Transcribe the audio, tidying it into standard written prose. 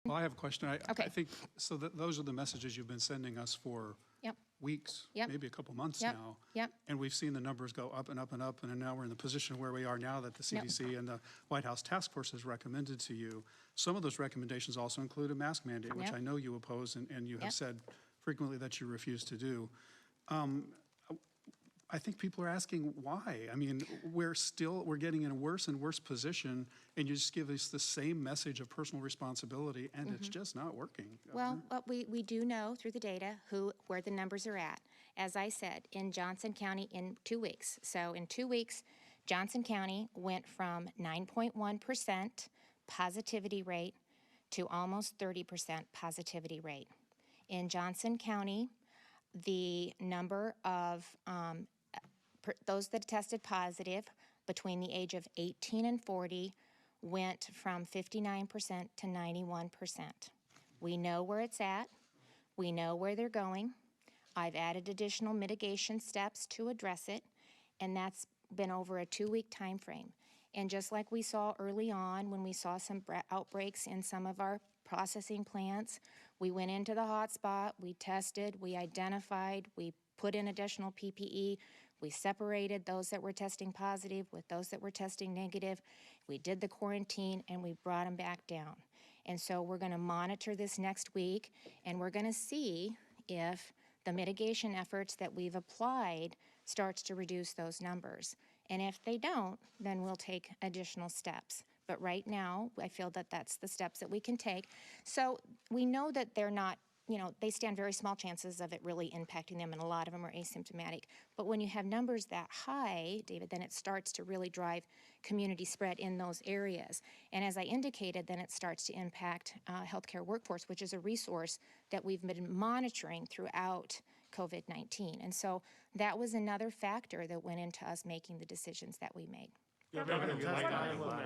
Well, I have a question. Okay. I think, so that those are the messages you've been sending us for Yep. weeks, Yep. maybe a couple months Yep. now. Yep. And we've seen the numbers go up and up and up, and now we're in the position where we are now that the CDC and the White House Task Force has recommended to you. Some of those recommendations also include a mask mandate, which Yep. I know you oppose and you have Yep. said frequently that you refuse to do. I think people are asking why. I mean, we're getting in a worse and worse position, and you just give us the same message of personal responsibility, and it's just not working. Well, what we do know through the data where the numbers are at. As I said, in Johnson County in 2 weeks. So in 2 weeks, Johnson County went from 9.1% positivity rate to almost 30% positivity rate. In Johnson County, the number of those that tested positive between the age of 18 and 40 went from 59% to 91%. We know where it's at. We know where they're going. I've added additional mitigation steps to address it, and that's been over a 2-week time frame. And just like we saw early on when we saw some outbreaks in some of our processing plants, we went into the hotspot, we tested, we identified, we put in additional PPE, we separated those that were testing positive with those that were testing negative. We did the quarantine and we brought them back down. And so we're going to monitor this next week, and we're going to see if the mitigation efforts that we've applied starts to reduce those numbers. And if they don't, then we'll take additional steps. But right now, I feel that that's the steps that we can take. So we know that they're not, they stand very small chances of it really impacting them, and a lot of them are asymptomatic. But when you have numbers that high, David, then it starts to really drive community spread in those areas. And as I indicated, then it starts to impact healthcare workforce, which is a resource that we've been monitoring throughout COVID-19. And so that was another factor that went into us making the decisions that we made. Governor, you like Iowa,